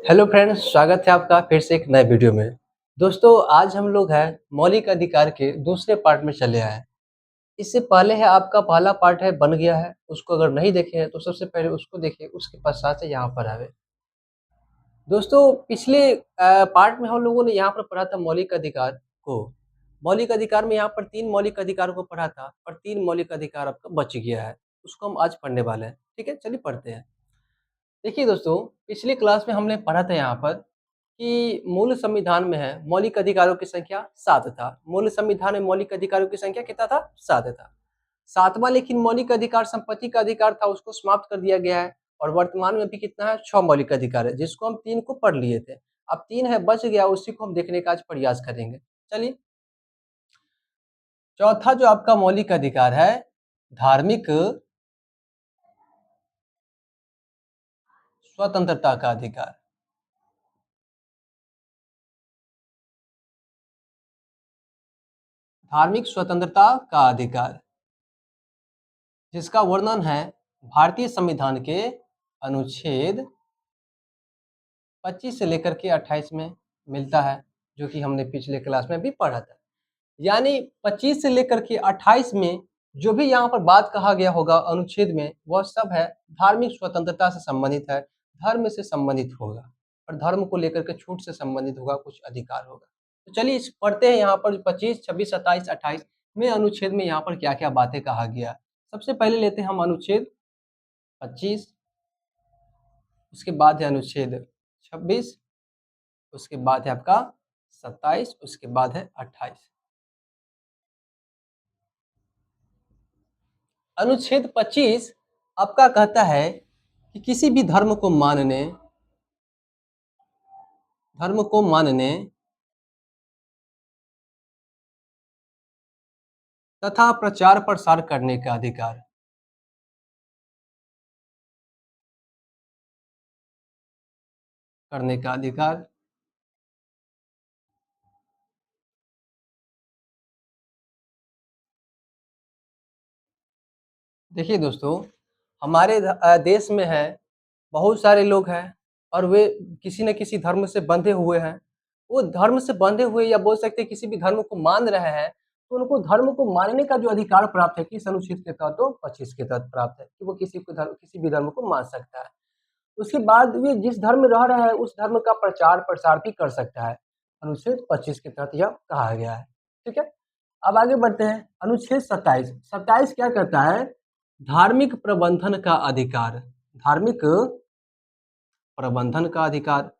Hello friends, स्वागत है आपका फिर से एक नए वीडियो में। दोस्तों, आज हम लोग हैं मौलिक अधिकार के दूसरे पार्ट में चले आए हैं। इससे पहले है आपका पहला पार्ट है बन गया है, उसको अगर नहीं देखे हैं तो सबसे पहले उसको देखिए, उसके पश्चात से यहाँ पर आवे। दोस्तों, पिछले पार्ट में हम लोगों ने यहाँ पर पढ़ा था मौलिक अधिकार को। मौलिक अधिकार में यहाँ पर 3 मौलिक अधिकार को पढ़ा था और 3 मौलिक अधिकार आपका बच गया है। उसको हम आज पढ़ने वाले हैं। ठीक है, चलिए पढ़ते हैं। देखिए दोस्तों, पिछली क्लास में हमने पढ़ा था यहाँ पर कि मूल संविधान में है मौलिक अधिकारों की संख्या 7 था। मूल संविधान में मौलिक अधिकारों की संख्या कितना था? 7 था। 7वां लेकिन मौलिक अधिकार संपत्ति का अधिकार था, उसको समाप्त कर दिया गया है और वर्तमान में अभी कितना है? 6 मौलिक अधिकार है, जिसको हम 3 को पढ़ लिए थे। अब 3 है बच गया, उसी को हम देखने का आज प्रयास करेंगे। चलिए, चौथा जो आपका मौलिक अधिकार है, धार्मिक स्वतंत्रता का अधिकार। धार्मिक स्वतंत्रता का अधिकार, जिसका वर्णन है भारतीय संविधान के अनुच्छेद 25 से लेकर के 28 में मिलता है, जो कि हमने पिछले क्लास में भी पढ़ा था। यानी 25 से लेकर के 28 में जो भी यहाँ पर बात कहा गया होगा अनुच्छेद में, वह सब है धार्मिक स्वतंत्रता से संबंधित है, धर्म से संबंधित होगा और धर्म को लेकर के छूट से संबंधित होगा, कुछ अधिकार होगा। तो चलिए इस पढ़ते हैं यहाँ पर 25, 26, 27, 28 में अनुच्छेद में यहाँ पर क्या-क्या बातें कहा गया है। सबसे पहले लेते हैं हम अनुच्छेद 25, उसके बाद है अनुच्छेद 26, उसके बाद है आपका 27, उसके बाद है 28। अनुच्छेद 25 आपका कहता है कि किसी भी धर्म को मानने तथा प्रचार प्रसार करने का अधिकार। करने का अधिकार। देखिए दोस्तों, हमारे देश में है बहुत सारे लोग हैं और वे किसी न किसी धर्म से बंधे हुए हैं। वो धर्म से बंधे हुए या बोल सकते हैं किसी भी धर्म को मान रहे हैं, तो उनको धर्म को मानने का जो अधिकार प्राप्त है किस अनुच्छेद के तहत? तो 25 के तहत प्राप्त है कि वो किसी भी धर्म को मान सकता है। उसके बाद वे जिस धर्म में रह रहा है उस धर्म का प्रचार प्रसार भी कर सकता है। अनुच्छेद 25 के तहत यह कहा गया है। ठीक है, अब आगे बढ़ते हैं। अनुच्छेद 27। 27 क्या कहता है? धार्मिक प्रबंधन का अधिकार। धार्मिक प्रबंधन का अधिकार।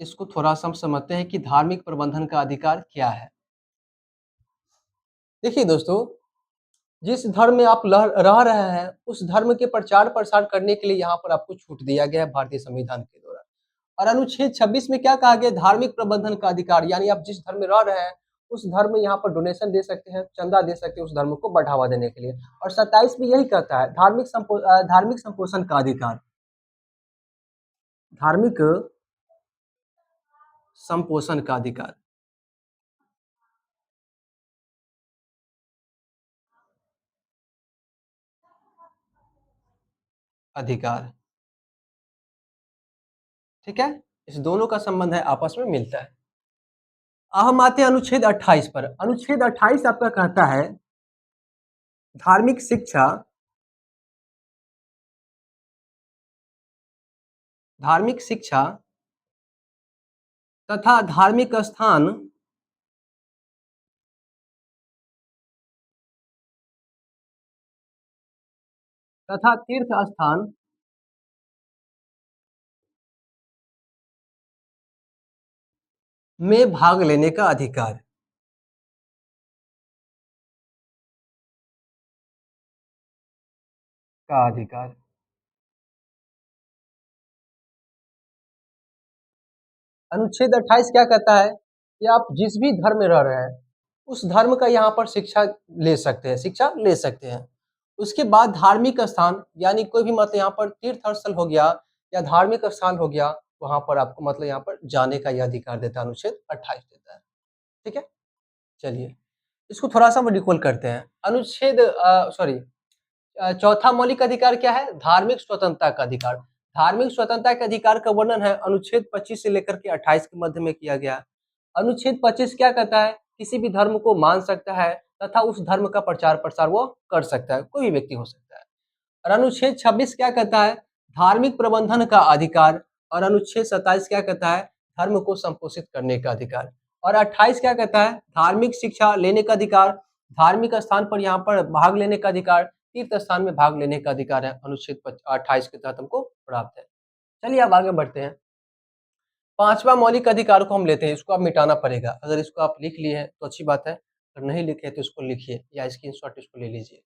इसको थोड़ा सा हम समझते हैं कि धार्मिक प्रबंधन का अधिकार क्या है। देखिए दोस्तों, जिस धर्म में आप रह रहे हैं उस धर्म के प्रचार प्रसार करने के लिए यहाँ पर आपको छूट दिया गया है भारतीय संविधान के द्वारा। और अनुच्छेद 26 में क्या कहा गया? धार्मिक प्रबंधन का अधिकार, यानी आप जिस धर्म में रह रहे हैं उस धर्म में यहाँ पर डोनेशन दे सकते हैं, चंदा दे सकते हैं उस धर्म को बढ़ावा देने के लिए। और 27 में यही कहता है धार्मिक संपोषण का अधिकार। धार्मिक संपोषण का अधिकार। अधिकार, ठीक है, इस दोनों का संबंध है, आपस में मिलता है। अब हम आते हैं अनुच्छेद 28 पर। अनुच्छेद 28 आपका कहता है धार्मिक शिक्षा, धार्मिक शिक्षा तथा धार्मिक स्थान तथा तीर्थ स्थान में भाग लेने का अधिकार। का अधिकार। अनुच्छेद 28 क्या कहता है कि आप जिस भी धर्म में रह रहे हैं उस धर्म का यहाँ पर शिक्षा ले सकते हैं, शिक्षा ले सकते हैं। उसके बाद धार्मिक स्थान, यानी कोई भी मतलब यहाँ पर तीर्थ स्थल हो गया या धार्मिक स्थान हो गया, वहां पर आपको मतलब यहाँ पर जाने का यह अधिकार देता है, अनुच्छेद 28 देता है। ठीक है, चलिए इसको थोड़ा-सा हम रिकॉल करते हैं। अनुच्छेद सॉरी चौथा मौलिक अधिकार क्या है? धार्मिक स्वतंत्रता का अधिकार। धार्मिक स्वतंत्रता के अधिकार का वर्णन है अनुच्छेद 25 से लेकर के 28 के मध्य में किया गया है। अनुच्छेद 25 क्या कहता है? किसी भी धर्म को मान सकता है तथा उस धर्म का प्रचार-प्रसार वो कर सकता है, कोई भी व्यक्ति हो सकता है। और अनुच्छेद 26 क्या कहता है? धार्मिक प्रबंधन का अधिकार। और अनुच्छेद 27 क्या कहता है? धर्म को संपोषित करने का अधिकार। और 28 क्या कहता है? धार्मिक शिक्षा लेने का अधिकार, धार्मिक स्थान पर यहाँ पर भाग लेने का अधिकार, तीर्थ स्थान में भाग लेने का अधिकार है अनुच्छेद 28 के तहत हमको प्राप्त है। चलिए अब आगे बढ़ते हैं। पांचवा मौलिक अधिकार को हम लेते हैं, इसको आप मिटाना पड़ेगा। अगर इसको आप लिख लिए हैं तो अच्छी बात है, अगर नहीं लिखे तो इसको लिखिए या स्क्रीनशॉट इसको ले लीजिए।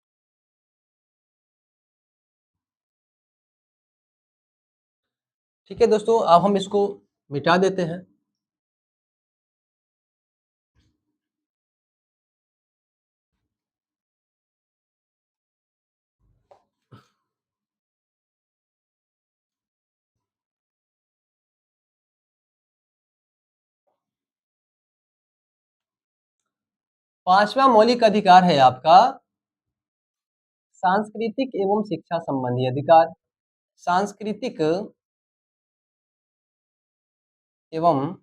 ठीक है दोस्तों, अब हम इसको मिटा देते हैं। पांचवा मौलिक अधिकार है आपका सांस्कृतिक एवं शिक्षा संबंधी अधिकार। सांस्कृतिक एवं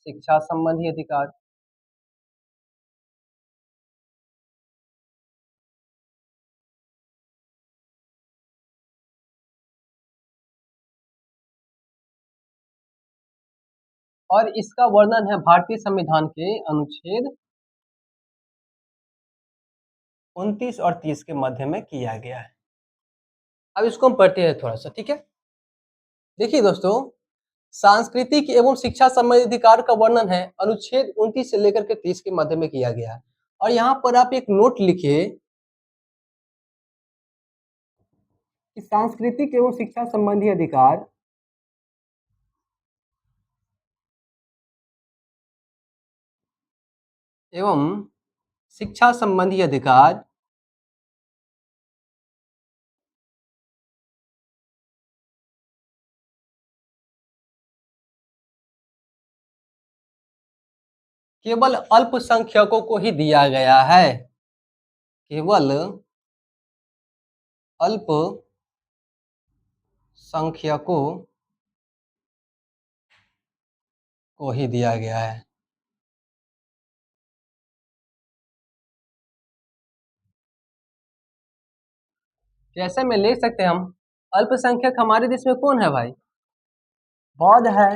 शिक्षा संबंधी अधिकार। और इसका वर्णन है भारतीय संविधान के अनुच्छेद 29 और 30 के मध्य में किया गया है। अब इसको हम पढ़ते हैं थोड़ा सा, ठीक है। देखिए दोस्तों, सांस्कृतिक एवं शिक्षा संबंधी अधिकार का वर्णन है अनुच्छेद 29 से लेकर के 30 के मध्य में किया गया है। और यहाँ पर आप एक नोट लिखिए कि सांस्कृतिक एवं शिक्षा संबंधी अधिकार एवं शिक्षा संबंधी अधिकार केवल अल्पसंख्यकों को ही दिया गया है। केवल अल्पसंख्यकों को ही दिया गया है। जैसे में ले सकते हैं हम, अल्पसंख्यक हमारे देश में कौन है भाई? बौद्ध है,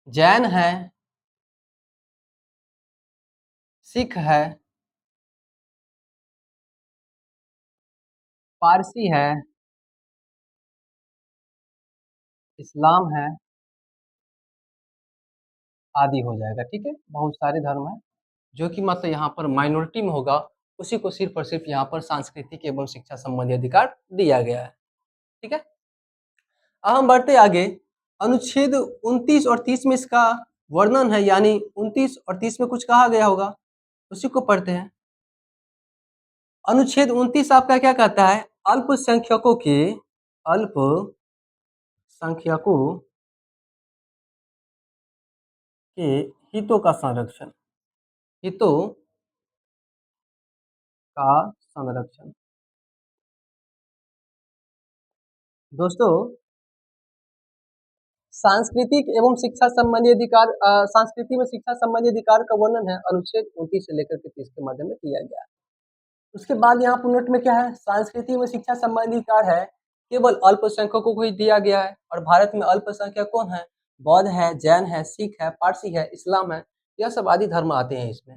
जैन है, सिख है, पारसी है, इस्लाम है, आदि हो जाएगा। ठीक है, बहुत सारे धर्म हैं जो कि मतलब यहाँ पर माइनॉरिटी में होगा, उसी को सिर्फ और सिर्फ यहाँ पर सांस्कृतिक एवं शिक्षा संबंधी अधिकार दिया गया है। ठीक है, अब हम बढ़ते आगे। अनुच्छेद 29 और 30 में इसका वर्णन है, यानी 29 और 30 में कुछ कहा गया होगा, उसी को पढ़ते हैं। अनुच्छेद 29 आपका क्या कहता है? अल्पसंख्यकों के अल्पसंख्यकों के हितों का संरक्षण, हितों का संरक्षण। दोस्तों, सांस्कृतिक एवं शिक्षा संबंधी अधिकार, संस्कृति में शिक्षा संबंधी अधिकार का वर्णन है अनुच्छेद 29 से लेकर के 30 के माध्यम में किया गया है। उसके बाद यहाँ पर नोट में क्या है? संस्कृति में शिक्षा संबंधी अधिकार है केवल अल्पसंख्यकों को ही दिया गया है। और भारत में अल्पसंख्यक कौन है? बौद्ध है, जैन है, सिख है, पारसी है, इस्लाम है, यह सब आदि धर्म आते हैं इसमें।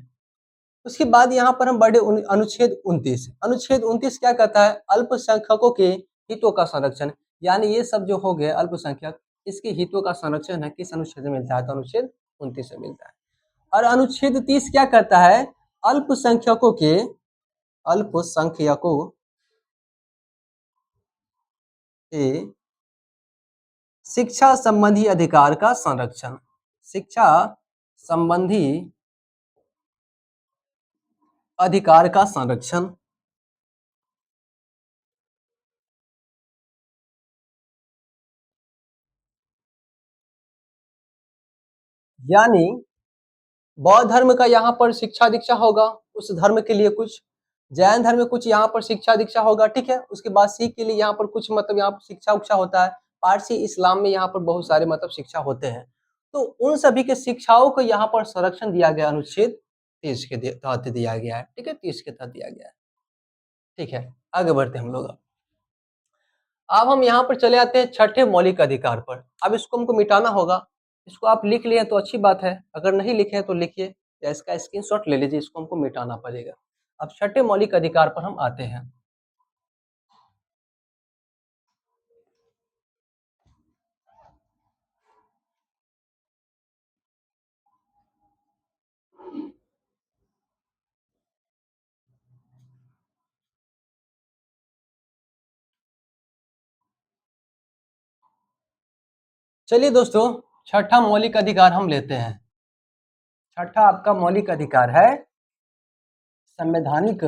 उसके बाद यहाँ पर हम बढ़े अनुच्छेद 29। अनुच्छेद 29 क्या कहता है? अल्पसंख्यकों के हितों का संरक्षण, यानी ये सब जो हो गए अल्पसंख्यक, इसके हितों का संरक्षण है किस अनुच्छेद में मिलता है? तो अनुच्छेद 29 से मिलता है। और अनुच्छेद 30 क्या कहता है? अल्पसंख्यकों के अल्पसंख्यकों के शिक्षा संबंधी अधिकार का संरक्षण, शिक्षा संबंधी अधिकार का संरक्षण। यानी बौद्ध धर्म का यहाँ पर शिक्षा दीक्षा होगा, उस धर्म के लिए कुछ, जैन धर्म में कुछ यहाँ पर शिक्षा दीक्षा होगा, ठीक है। उसके बाद सिख के लिए यहाँ पर कुछ मतलब यहाँ पर शिक्षा उक्षा होता है। पारसी इस्लाम में यहाँ पर बहुत सारे मतलब शिक्षा होते हैं। तो उन सभी के शिक्षाओं को यहाँ पर संरक्षण दिया गया, अनुच्छेद 30 के तहत दिया गया है, ठीक है, 30 के तहत दिया गया है, ठीक है। आगे बढ़ते हैं हम लोग। अब हम यहाँ पर चले आते हैं छठे मौलिक अधिकार पर। अब इसको हमको मिटाना होगा। इसको आप लिख लिए तो अच्छी बात है, अगर नहीं लिखे हैं तो लिखिए या इसका स्क्रीनशॉट ले लीजिए, इसको हमको मिटाना पड़ेगा। अब छठे मौलिक अधिकार पर हम आते हैं। चलिए दोस्तों, छठा मौलिक अधिकार हम लेते हैं। छठा आपका मौलिक अधिकार है संवैधानिक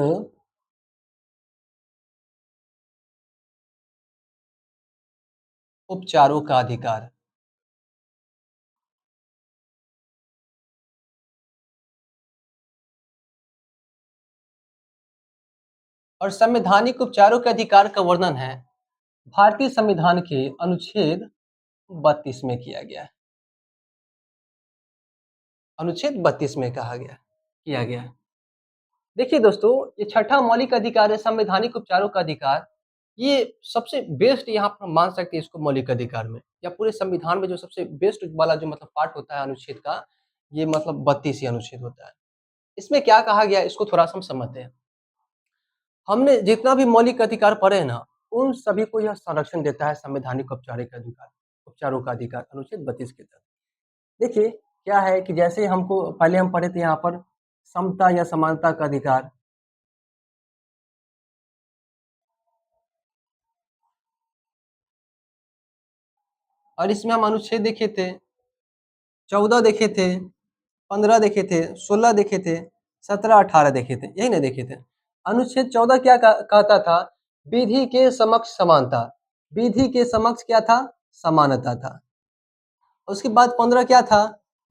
उपचारों का अधिकार। और संवैधानिक उपचारों के अधिकार का वर्णन है भारतीय संविधान के अनुच्छेद 32 में किया गया है। अनुच्छेद 32 में कहा गया किया गया है। देखिए दोस्तों, ये छठा मौलिक अधिकार है संवैधानिक उपचारों का अधिकार। ये सबसे बेस्ट यहाँ पर हम मान सकते हैं इसको मौलिक अधिकार में, या पूरे संविधान में जो सबसे बेस्ट वाला जो मतलब पार्ट होता है अनुच्छेद का, ये मतलब 32 ही अनुच्छेद होता है। इसमें क्या कहा गया है इसको थोड़ा सा हम समझते हैं। हमने जितना भी मौलिक अधिकार पढ़े हैं ना, उन सभी को यह संरक्षण देता है संवैधानिक औपचारिक अधिकार, उपचारों का अधिकार अनुच्छेद 32 के तहत। देखिए क्या है कि जैसे हमको पहले हम पढ़े थे यहाँ पर समता या समानता का अधिकार, और इसमें हम अनुच्छेद देखे थे 14 देखे थे, 15 देखे थे, 16 देखे थे, 17, 18 देखे थे, यही ना देखे थे। अनुच्छेद 14 क्या कहता था? विधि के समक्ष समानता। विधि के समक्ष क्या था? समानता था। उसके बाद 15 क्या था?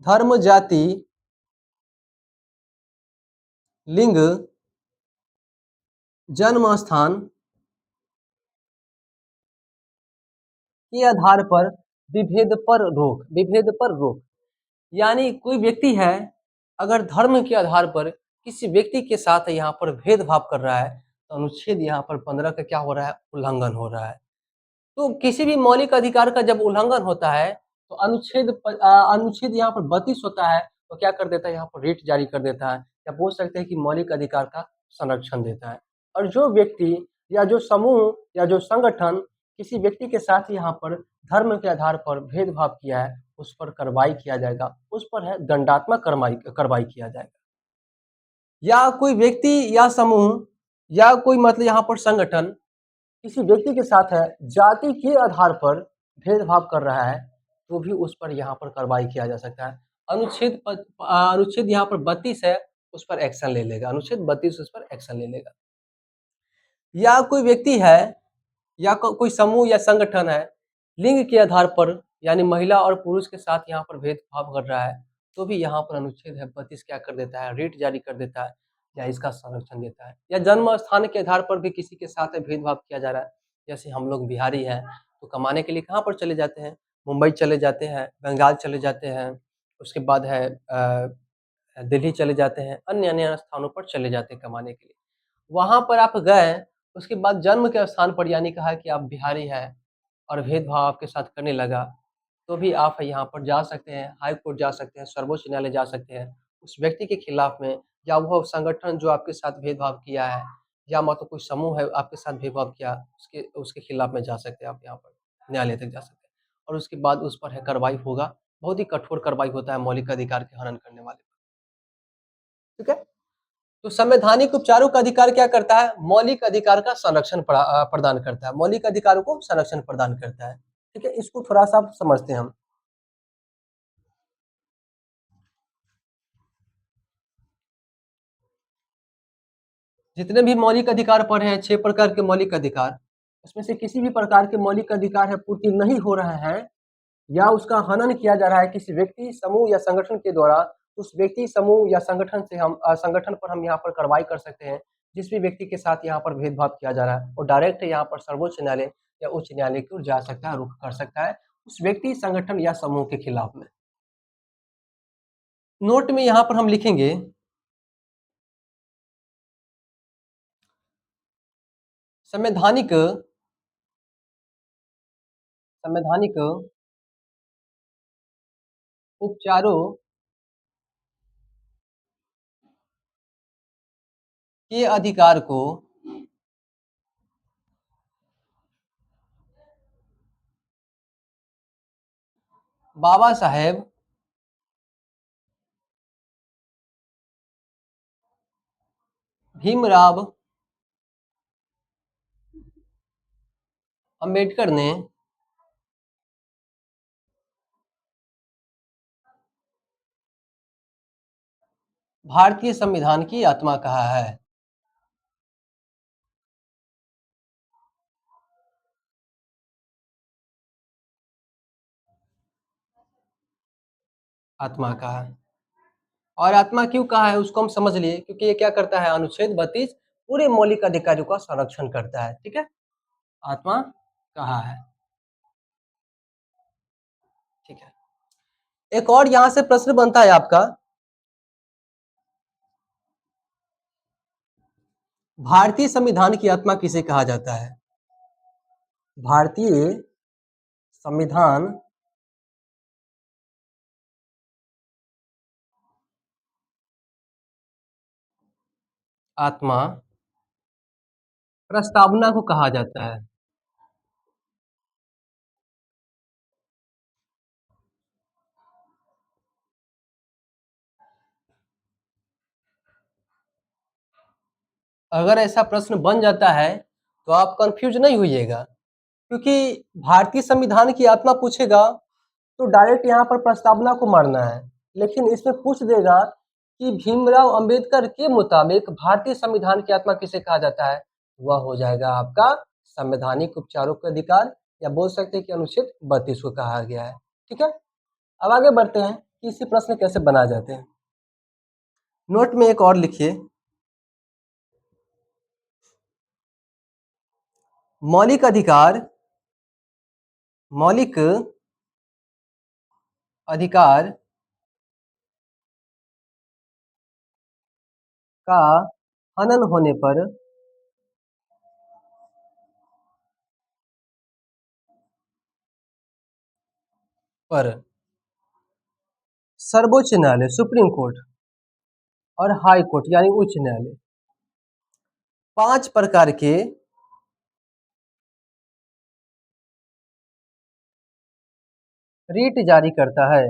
धर्म, जाति, लिंग, जन्म स्थान के आधार पर विभेद पर रोक। यानी कोई व्यक्ति है, अगर धर्म के आधार पर किसी व्यक्ति के साथ यहाँ पर भेदभाव कर रहा है, तो अनुच्छेद यहाँ पर 15 का क्या हो रहा है? उल्लंघन हो रहा है। तो किसी भी मौलिक अधिकार का जब उल्लंघन होता है, तो अनुच्छेद यहाँ पर 32 होता है, तो क्या कर देता है? यहाँ पर रिट जारी कर देता है, या बोल सकते हैं कि मौलिक अधिकार का संरक्षण देता है। और जो व्यक्ति या जो समूह या जो संगठन किसी व्यक्ति के साथ यहाँ पर धर्म के आधार पर भेदभाव किया है, उस पर कार्रवाई किया जाएगा, उस पर है दंडात्मक कार्रवाई किया जाएगा। या कोई व्यक्ति या समूह या कोई मतलब यहाँ पर संगठन किसी व्यक्ति के साथ है जाति के आधार पर भेदभाव कर रहा है, तो भी उस पर यहाँ पर कार्रवाई किया जा सकता है। अनुच्छेद यहाँ पर 32 है, उस पर एक्शन ले लेगा। अनुच्छेद 32 उस पर एक्शन ले लेगा। या कोई व्यक्ति है या कोई समूह या संगठन है, लिंग के आधार पर यानी महिला और पुरुष के साथ यहाँ पर भेदभाव कर रहा है, तो भी यहाँ पर अनुच्छेद है 32 क्या कर देता है? रिट जारी कर देता है, या इसका संरक्षण देता है। या जन्म स्थान के आधार पर भी किसी के साथ भेदभाव किया जा रहा है, जैसे हम लोग बिहारी हैं, तो कमाने के लिए कहाँ पर चले जाते हैं? मुंबई चले जाते हैं, बंगाल चले जाते हैं, उसके बाद है दिल्ली चले जाते हैं, अन्य अन्य स्थानों पर चले जाते हैं कमाने के लिए। वहाँ पर आप गए, उसके बाद जन्म के स्थान पर यानी कहा कि आप बिहारी हैं और भेदभाव आपके साथ करने लगा, तो भी आप यहाँ पर जा सकते हैं, हाई कोर्ट जा सकते हैं, सर्वोच्च न्यायालय जा सकते हैं, उस व्यक्ति के खिलाफ में, या वह संगठन जो आपके साथ भेदभाव किया है, या मतलब कोई समूह है आपके साथ भेदभाव किया, उसके उसके खिलाफ में जा सकते हैं, आप यहाँ पर न्यायालय तक जा सकते हैं, और उसके बाद उस पर है कार्रवाई होगा। बहुत ही कठोर कार्रवाई होता है मौलिक अधिकार के हनन करने वाले पर, ठीक है। तो संवैधानिक उपचारों का अधिकार क्या करता है? मौलिक अधिकार का संरक्षण प्रदान करता है, मौलिक अधिकारों को संरक्षण प्रदान करता है, ठीक है। इसको थोड़ा सा समझते हैं हम। जितने भी मौलिक अधिकार पढ़े हैं, 6 प्रकार के मौलिक अधिकार, उसमें से किसी भी प्रकार के मौलिक अधिकार है पूर्ति नहीं हो रहा है, या उसका हनन किया जा रहा है किसी व्यक्ति, समूह या संगठन के द्वारा, उस व्यक्ति समूह या संगठन से हम संगठन पर हम यहाँ पर कार्रवाई कर सकते हैं, जिस भी व्यक्ति के साथ यहाँ पर भेदभाव किया जा रहा है और डायरेक्ट यहाँ पर सर्वोच्च न्यायालय या उच्च न्यायालय की ओर जा सकता है, रुख कर सकता है, उस व्यक्ति, संगठन या समूह के खिलाफ में। नोट में यहाँ पर हम लिखेंगे संवैधानिक संवैधानिक उपचारों के अधिकार को बाबा साहेब भीमराव अंबेडकर ने भारतीय संविधान की आत्मा कहा है। आत्मा कहा है। और आत्मा क्यों कहा है उसको हम समझ लिए, क्योंकि ये क्या करता है, अनुच्छेद 32 पूरे मौलिक अधिकारों का संरक्षण करता है। ठीक है, आत्मा कहा है। ठीक है, एक और यहां से प्रश्न बनता है आपका, भारतीय संविधान की आत्मा किसे कहा जाता है? भारतीय संविधान आत्मा प्रस्तावना को कहा जाता है। अगर ऐसा प्रश्न बन जाता है तो आप कंफ्यूज नहीं होइएगा, क्योंकि भारतीय संविधान की आत्मा पूछेगा तो डायरेक्ट यहाँ पर प्रस्तावना को मारना है, लेकिन इसमें पूछ देगा कि भीमराव अंबेडकर के मुताबिक भारतीय संविधान की आत्मा किसे कहा जाता है, वह हो जाएगा आपका संवैधानिक उपचारों के अधिकार, या बोल सकते हैं कि अनुच्छेद 32 को कहा गया है। ठीक है, अब आगे बढ़ते हैं कि इसी प्रश्न कैसे बनाए जाते हैं। नोट में एक और लिखिए, मौलिक अधिकार, मौलिक अधिकार का हनन होने पर सर्वोच्च न्यायालय, सुप्रीम कोर्ट और हाई कोर्ट यानी उच्च न्यायालय 5 प्रकार के रीट जारी करता है।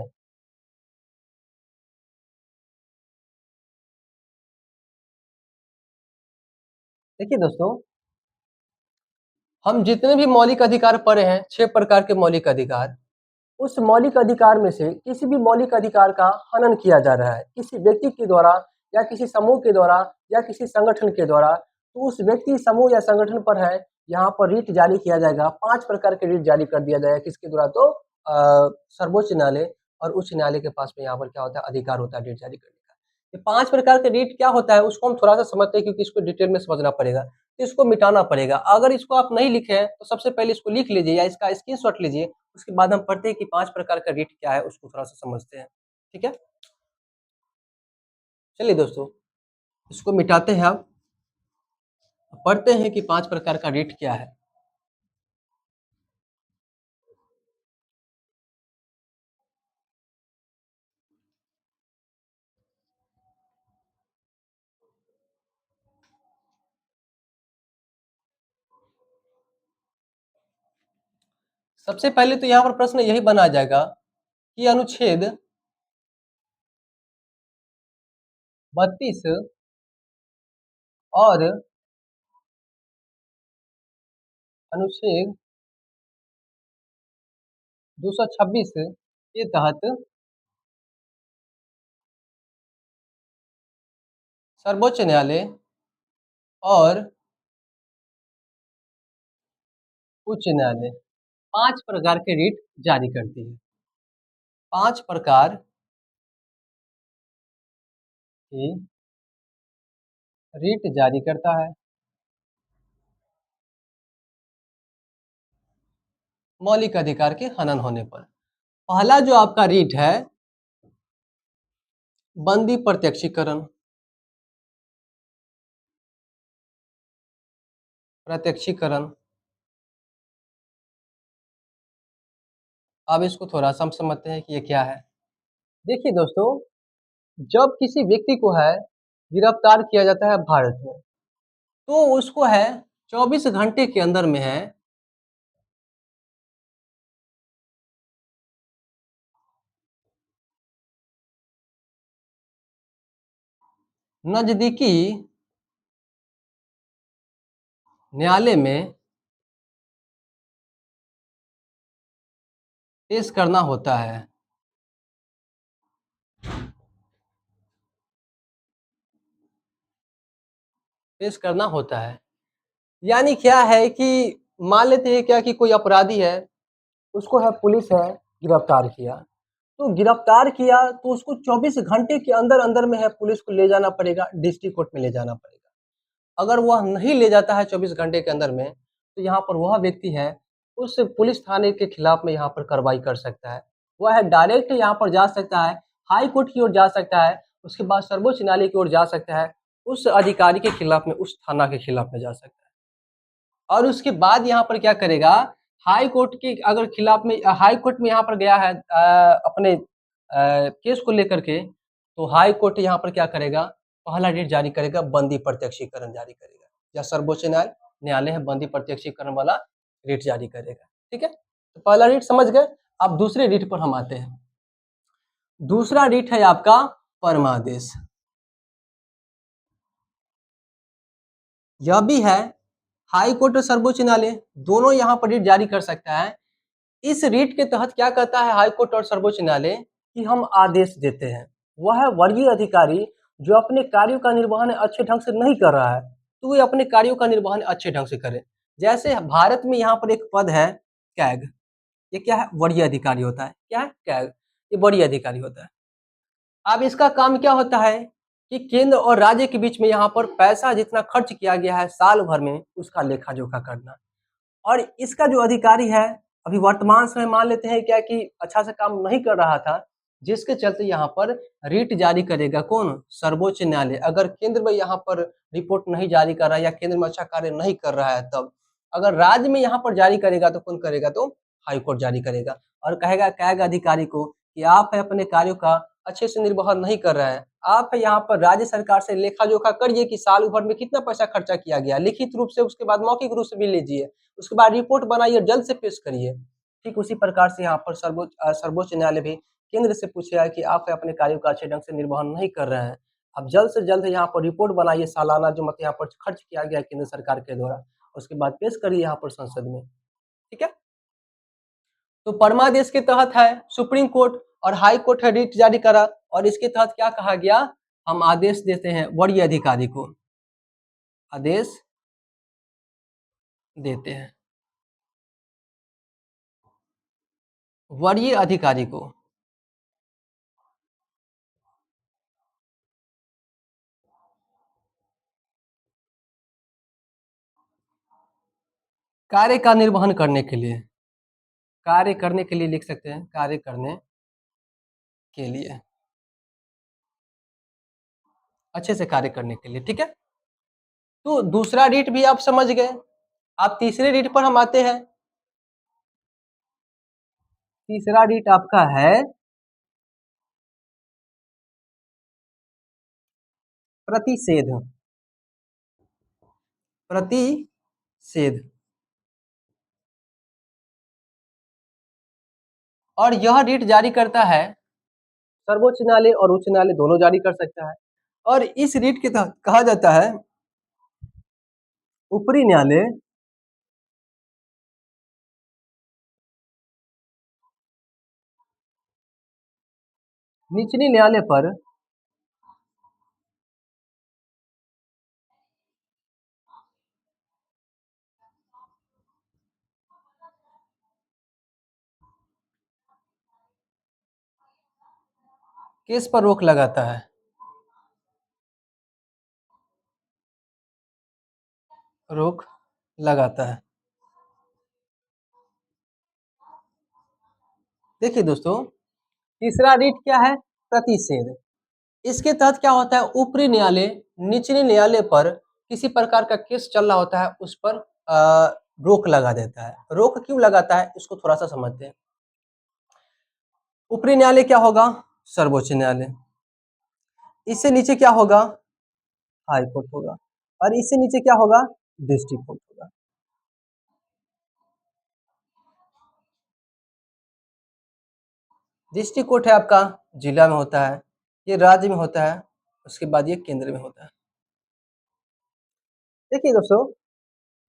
देखिए दोस्तों, हम जितने भी मौलिक अधिकार पढ़े हैं, 6 प्रकार के मौलिक अधिकार, उस मौलिक अधिकार में से किसी भी मौलिक अधिकार का हनन किया जा रहा है, किसी व्यक्ति के द्वारा या किसी समूह के द्वारा या किसी संगठन के द्वारा, तो उस व्यक्ति, समूह या संगठन पर है यहाँ पर रीट जारी किया जाएगा। 5 प्रकार के रीट जारी कर दिया जाएगा, किसके द्वारा, तो सर्वोच्च न्यायालय और उच्च न्यायालय के पास में यहाँ पर क्या होता है, अधिकार होता है रीट जारी करने का। ये 5 प्रकार के रीट क्या होता है उसको हम थोड़ा सा समझते हैं, क्योंकि इसको डिटेल में समझना पड़ेगा, तो इसको मिटाना पड़ेगा। अगर इसको आप नहीं लिखे हैं तो सबसे पहले इसको लिख लीजिए या इसका स्क्रीनशॉट लीजिए, उसके बाद हम पढ़ते हैं कि 5 प्रकार का रीट क्या है, उसको थोड़ा सा समझते हैं। ठीक है, चलिए दोस्तों, इसको मिटाते हैं, अब पढ़ते हैं कि 5 प्रकार का रीट क्या है। सबसे पहले तो यहाँ पर प्रश्न यही बना जाएगा कि अनुच्छेद 32 और अनुच्छेद 226 के तहत सर्वोच्च न्यायालय और उच्च न्यायालय 5 प्रकार के रीट जारी करती है। 5 प्रकार की रीट जारी करता है। मौलिक अधिकार के हनन होने पर। पहला जो आपका रीट है, बंदी प्रत्यक्षीकरण। प्रत्यक्षीकरण। अब इसको थोड़ा-सा हम समझते हैं कि ये क्या है। देखिए दोस्तों, जब किसी व्यक्ति को है गिरफ्तार किया जाता है भारत में, तो उसको है 24 घंटे के अंदर में है नज़दीकी न्यायालय में पेश करना होता है। पेश करना होता है। यानी क्या है कि मान लेते हैं क्या कि कोई अपराधी है, उसको है पुलिस है गिरफ्तार किया। तो गिरफ्तार किया तो उसको 24 घंटे के अंदर-अंदर में है पुलिस को ले जाना पड़ेगा, डिस्ट्रिक्ट कोर्ट में ले जाना पड़ेगा। अगर वह नहीं ले जाता है 24 घंटे के अंदर में, तो यहाँ पर वह व्यक्ति है, उस पुलिस थाने के खिलाफ में यहाँ पर कार्रवाई कर सकता है। वह है डायरेक्ट यहाँ पर जा सकता है, हाई कोर्ट की ओर जा सकता है, उसके बाद सर्वोच्च न्यायालय की ओर जा सकता है, उस अधिकारी के खिलाफ में, उस थाना के खिलाफ में जा सकता है। और उसके बाद यहाँ पर क्या करेगा, हाई कोर्ट के अगर खिलाफ में हाई कोर्ट में यहाँ पर गया है अपने केस को लेकर के, तो हाई कोर्ट यहाँ पर क्या करेगा, पहला रिट जारी करेगा, बंदी प्रत्यक्षीकरण जारी करेगा, या सर्वोच्च न्यायालय है बंदी प्रत्यक्षीकरण वाला रिट जारी करेगा। ठीक है, तो पहला रिट समझ गए। अब दूसरे रिट पर हम आते हैं। दूसरा रिट है आपका परमादेश। यह भी है हाई कोर्ट और सर्वोच्च न्यायालय दोनों यहाँ पर रिट जारी कर सकता है। इस रीट के तहत क्या कहता है हाई कोर्ट और सर्वोच्च न्यायालय कि हम आदेश देते हैं। वह है वरीय अधिकारी जो अपने कार्यों का निर्वहन अच्छे ढंग से नहीं कर रहा है, तो वे अपने कार्यों का निर्वहन अच्छे ढंग से करे। जैसे भारत में यहाँ पर एक पद है कैग। ये क्या है, वरीय अधिकारी होता है। क्या है, कैग। ये वरीय अधिकारी होता है। अब इसका काम क्या होता है कि केंद्र और राज्य के बीच में यहाँ पर पैसा जितना खर्च किया गया है साल भर में, उसका लेखा जोखा करना। और इसका जो अधिकारी है, अभी वर्तमान समय मान लेते हैं क्या कि अच्छा से काम नहीं कर रहा था, जिसके चलते यहाँ पर रिट जारी करेगा कौन, सर्वोच्च न्यायालय। अगर केंद्र में यहाँ पर रिपोर्ट नहीं जारी कर रहा है या केंद्र में अच्छा कार्य नहीं कर रहा है, तब अगर राज्य में यहाँ पर जारी करेगा तो कौन करेगा, तो हाई कोर्ट जारी करेगा और कहेगा कैग अधिकारी को कि आप है अपने कार्यों का अच्छे से निर्वहन नहीं कर रहे हैं। आप है यहाँ पर राज्य सरकार से लेखा जोखा करिए कि साल भर में कितना पैसा खर्चा किया गया, लिखित रूप से, उसके बाद मौखिक रूप से भी लीजिए, उसके बाद रिपोर्ट बनाइए, जल्द से पेश करिए। ठीक उसी प्रकार से यहाँ पर सर्वोच्च न्यायालय भी केंद्र से पूछेगा कि आप अपने कार्यों का अच्छे ढंग से निर्वहन नहीं कर रहे हैं। अब जल्द से जल्द यहाँ पर रिपोर्ट बनाइए सालाना, जो मतलब यहाँ पर खर्च किया गया केंद्र सरकार के द्वारा, उसके बाद पेश करिए यहाँ पर संसद में। ठीक है, तो परमादेश के तहत है सुप्रीम कोर्ट और हाई कोर्ट है रिट जारी करा, और इसके तहत क्या कहा गया, हम आदेश देते हैं वरीय अधिकारी को, आदेश देते हैं वरीय अधिकारी को। कार्य का निर्वहन करने के लिए, कार्य करने के लिए लिख सकते हैं, कार्य करने के लिए, अच्छे से कार्य करने के लिए। ठीक है, तो दूसरा रीट भी आप समझ गए। आप तीसरे रीट पर हम आते हैं। तीसरा रीट आपका है प्रतिषेध। प्रतिषेध, और यह रीट जारी करता है सर्वोच्च न्यायालय और उच्च न्यायालय, दोनों जारी कर सकता है। और इस रीट के तहत कहा जाता है ऊपरी न्यायालय निचले न्यायालय पर केस पर रोक लगाता है। रोक लगाता है। देखिए दोस्तों, तीसरा रीट क्या है? प्रतिषेध। इसके तहत क्या होता है, ऊपरी न्यायालय निचले न्यायालय पर किसी प्रकार का केस चल रहा होता है, उस पर रोक लगा देता है। रोक क्यों लगाता है, इसको थोड़ा सा समझते हैं। ऊपरी न्यायालय क्या होगा? सर्वोच्च न्यायालय। इससे नीचे क्या होगा? हाई कोर्ट होगा। और इससे नीचे क्या होगा? डिस्ट्रिक्ट कोर्ट होगा। डिस्ट्रिक्ट कोर्ट है आपका जिला में होता है, ये राज्य में होता है, उसके बाद ये केंद्र में होता है। देखिए दोस्तों,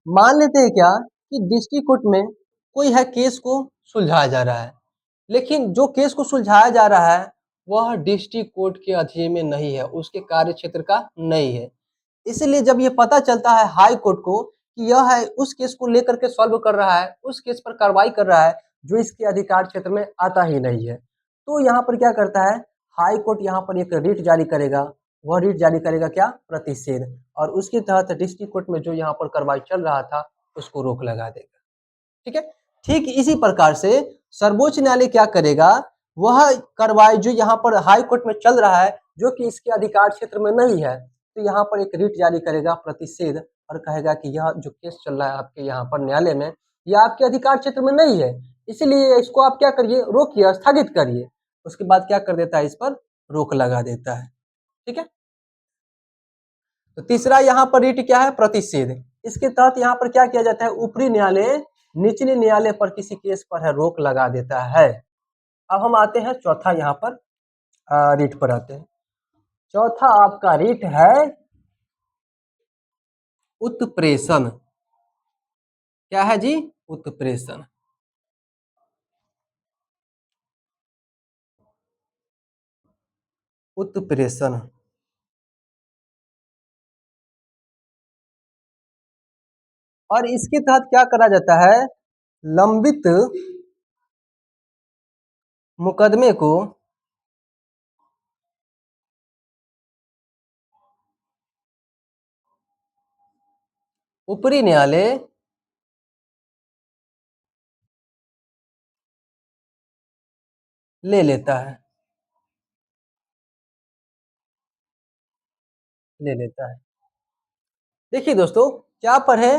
मान लेते हैं क्या कि डिस्ट्रिक्ट कोर्ट में कोई है केस को सुलझाया जा रहा है, लेकिन जो केस को सुलझाया जा रहा है वह डिस्ट्रिक्ट कोर्ट के अधीन में नहीं है, उसके कार्य क्षेत्र का नहीं है। इसलिए जब ये पता चलता है हाई कोर्ट को कि यह है उस केस को लेकर के सॉल्व कर रहा है, उस केस पर कार्रवाई कर रहा है जो इसके अधिकार क्षेत्र में आता ही नहीं है, तो यहाँ पर क्या करता है, हाई कोर्ट यहाँ पर एक रिट जारी करेगा। वह रिट जारी करेगा क्या? प्रतिषेध। और उसके तहत डिस्ट्रिक्ट कोर्ट में जो यहाँ पर कार्रवाई चल रहा था उसको रोक लगा देगा। ठीक है। ठीक इसी प्रकार से सर्वोच्च न्यायालय क्या करेगा, वह कार्रवाई जो यहाँ पर हाई कोर्ट में चल रहा है जो कि इसके अधिकार क्षेत्र में नहीं है, तो यहाँ पर एक रिट जारी करेगा प्रतिषेध और कहेगा कि यह जो केस चल रहा है आपके यहाँ पर न्यायालय में, यह आपके अधिकार क्षेत्र में नहीं है, इसलिए इसको आप क्या करिए, रोकिए, स्थगित करिए। उसके बाद क्या कर देता है, इस पर रोक लगा देता है। ठीक है। तो तीसरा यहाँ पर रिट क्या है? प्रतिषेध। इसके तहत यहाँ पर क्या किया जाता है, ऊपरी न्यायालय निचले न्यायालय पर किसी केस पर है रोक लगा देता है। अब हम आते हैं चौथा यहाँ पर रिट पर आते हैं। चौथा आपका रिट है उत्प्रेषण। क्या है जी? उत्प्रेषण। उत्प्रेषण। और इसके तहत क्या करा जाता है, लंबित मुकदमे को ऊपरी न्यायालय ले लेता है। ले लेता है। देखिए दोस्तों, क्या पर है,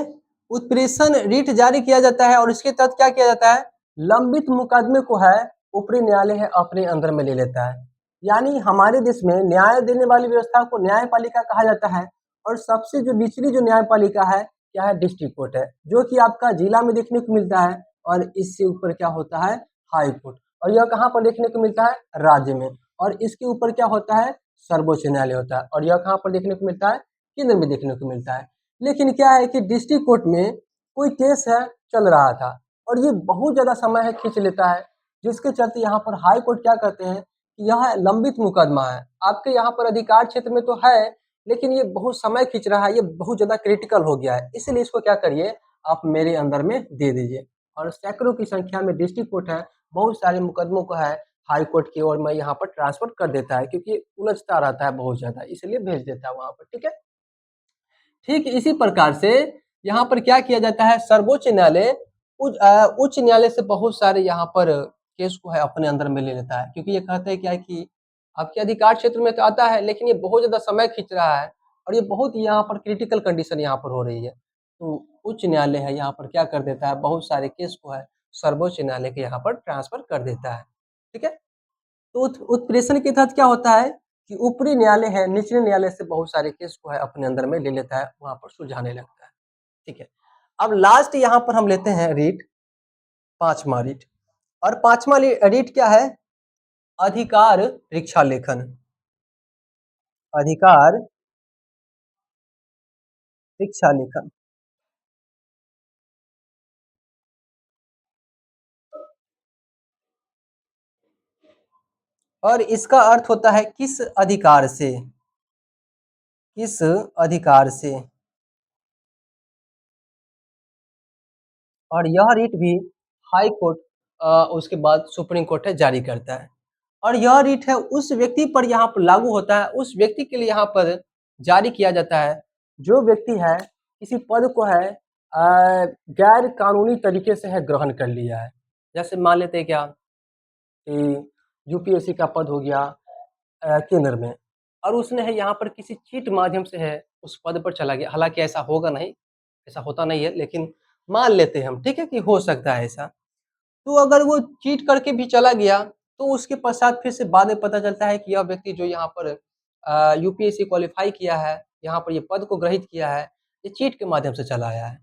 उत्प्रेषण रिट जारी किया जाता है और इसके तहत क्या किया जाता है, लंबित मुकदमे को है ऊपरी न्यायालय है अपने अंदर में ले लेता है। यानी हमारे देश में न्याय देने वाली व्यवस्था को न्यायपालिका कहा जाता है, और सबसे जो निचली जो न्यायपालिका है क्या है, डिस्ट्रिक्ट कोर्ट है, जो कि आपका जिला में देखने को मिलता है। और इससे ऊपर क्या होता है, हाई कोर्ट। और यह कहाँ पर देखने को मिलता है, राज्य में। और इसके ऊपर क्या होता है, सर्वोच्च न्यायालय होता है। और यह कहाँ पर देखने को मिलता है, केंद्र में देखने को मिलता है। लेकिन क्या है कि डिस्ट्रिक्ट कोर्ट में कोई केस है चल रहा था और ये बहुत ज्यादा समय है खींच लेता है, जिसके चलते यहाँ पर हाई कोर्ट क्या कहते हैं कि यह लंबित मुकदमा है, आपके यहाँ पर अधिकार क्षेत्र में तो है, लेकिन ये बहुत समय खींच रहा है, ये बहुत ज्यादा क्रिटिकल हो गया है, इसलिए इसको क्या करिए, आप मेरे अंदर में दे दीजिए। और सैकड़ों की संख्या में डिस्ट्रिक्ट कोर्ट है, बहुत सारे मुकदमों को है हाई कोर्ट की ओर में यहाँ पर ट्रांसफर कर देता है, क्योंकि उलझता रहता है बहुत ज्यादा, इसलिए भेज देता है वहां पर। ठीक है। ठीक इसी प्रकार से यहाँ पर क्या किया जाता है, सर्वोच्च न्यायालय उच्च न्यायालय से बहुत सारे यहाँ पर केस को है अपने अंदर में ले लेता है, क्योंकि ये कहते हैं क्या है कि आपके अधिकार क्षेत्र में तो आता है, लेकिन ये बहुत ज्यादा समय खींच रहा है और ये बहुत यहाँ पर क्रिटिकल कंडीशन यहाँ पर हो रही है, तो उच्च न्यायालय है यहाँ पर क्या कर देता है, बहुत सारे केस को है सर्वोच्च न्यायालय के यहाँ पर ट्रांसफर कर देता है। ठीक है। तो उत्प्रेषण के तहत क्या होता है कि ऊपरी न्यायालय है निचले न्यायालय से बहुत सारे केस को है अपने अंदर में ले लेता है, वहां पर सुलझाने लगता है। ठीक है। अब लास्ट यहाँ पर हम लेते हैं रीट, पांचवा रीट। और पांचवा रीट क्या है, अधिकार परीक्षा लेखन। अधिकार परीक्षा लेखन। और इसका अर्थ होता है किस अधिकार से, किस अधिकार से। और यह रीट भी हाई कोर्ट उसके बाद सुप्रीम कोर्ट है जारी करता है। और यह रीट है उस व्यक्ति पर यहाँ पर लागू होता है, उस व्यक्ति के लिए यहाँ पर जारी किया जाता है जो व्यक्ति है किसी पद को है गैर कानूनी तरीके से है ग्रहण कर लिया है। जैसे मान लेते हैं क्या कि यूपीएससी का पद हो गया केंद्र में, और उसने है यहाँ पर किसी चीट माध्यम से है उस पद पर चला गया। हालाँकि ऐसा होगा नहीं, ऐसा होता नहीं है, लेकिन मान लेते हैं हम, ठीक है, कि हो सकता है ऐसा। तो अगर वो चीट करके भी चला गया, तो उसके पश्चात फिर से बाद में पता चलता है कि यह व्यक्ति जो यहाँ पर यूपीएससी क्वालीफाई किया है, यहाँ पर ये पद को ग्रहित किया है, ये चीट के माध्यम से चला आया है।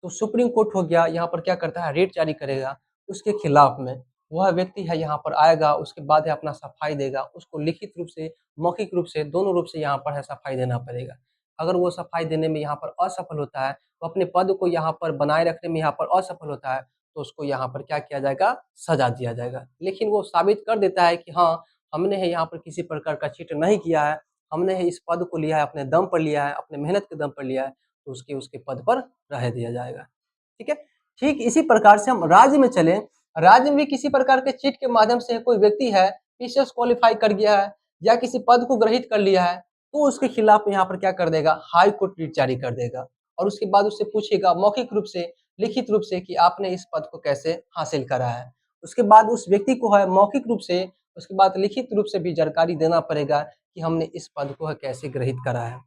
तो सुप्रीम कोर्ट हो गया, यहाँ पर क्या करता है, रेट जारी करेगा उसके खिलाफ में। वह व्यक्ति है यहाँ पर आएगा, उसके बाद है अपना सफाई देगा, उसको लिखित रूप से, मौखिक रूप से, दोनों रूप से यहाँ पर है सफाई देना पड़ेगा। अगर वो सफाई देने में यहाँ पर असफल होता है, वो अपने पद को यहाँ पर बनाए रखने में यहाँ पर असफल होता है, तो उसको यहाँ पर क्या किया जाएगा, सजा दिया जाएगा। लेकिन वो साबित कर देता है कि हाँ, हमने है यहाँ पर किसी प्रकार का चीट नहीं किया है, हमने है इस पद को लिया है, अपने दम पर लिया है, अपने मेहनत के दम पर लिया है, तो उसके उसके पद पर रह दिया जाएगा। ठीक है? ठीक इसी प्रकार से हम राज्य में चलें, राज्य में भी किसी प्रकार के चीट के माध्यम से कोई व्यक्ति है, पीसीएस क्वालीफाई कर गया है या किसी पद को ग्रहित कर लिया है, तो उसके खिलाफ यहाँ पर क्या कर देगा, हाई कोर्ट रिट जारी कर देगा और उसके बाद उससे पूछेगा मौखिक रूप से, लिखित रूप से कि आपने इस पद को कैसे हासिल करा है। उसके बाद उस व्यक्ति को है मौखिक रूप से, उसके बाद लिखित रूप से भी जानकारी देना पड़ेगा कि हमने इस पद को है कैसे ग्रहित करा है।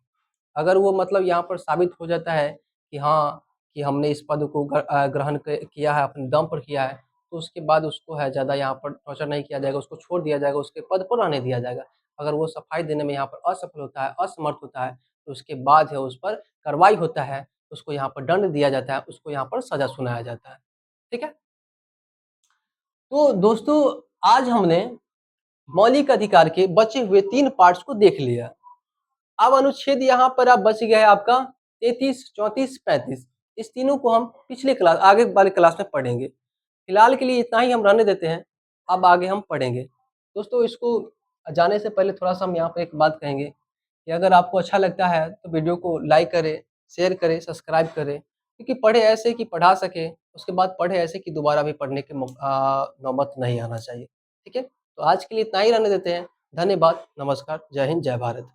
अगर वो मतलब यहाँ पर साबित हो जाता है कि हाँ, कि हमने इस पद को ग्रहण किया है, अपने दम पर किया है, तो उसके बाद उसको है ज़्यादा यहाँ पर टॉर्चर नहीं किया जाएगा, उसको छोड़ दिया जाएगा, उसके पद पर रहने दिया जाएगा। अगर वो सफाई देने में यहाँ पर असफल होता है, असमर्थ होता है, तो उसके बाद है उस पर कार्रवाई होता है, उसको यहाँ पर दंड दिया जाता है, उसको यहाँ पर सज़ा सुनाया जाता है। ठीक है? तो दोस्तों, आज हमने मौलिक अधिकार के बचे हुए 3 पार्ट्स को देख लिया। अब अनुच्छेद यहाँ पर अब बच गया है आपका 33, 34, 35। इस तीनों को हम पिछले क्लास आगे वाले क्लास में पढ़ेंगे। फिलहाल के लिए इतना ही हम रहने देते हैं, अब आगे हम पढ़ेंगे। दोस्तों, इसको जाने से पहले थोड़ा-सा हम यहाँ पे एक बात कहेंगे कि अगर आपको अच्छा लगता है तो वीडियो को लाइक करें, शेयर करें, सब्सक्राइब करें, क्योंकि पढ़े ऐसे कि पढ़ा सकें, उसके बाद पढ़े ऐसे कि दोबारा भी पढ़ने के नौबत नहीं आना चाहिए। ठीक है? तो आज के लिए इतना ही रहने देते हैं। धन्यवाद, नमस्कार, जय हिंद, जय भारत।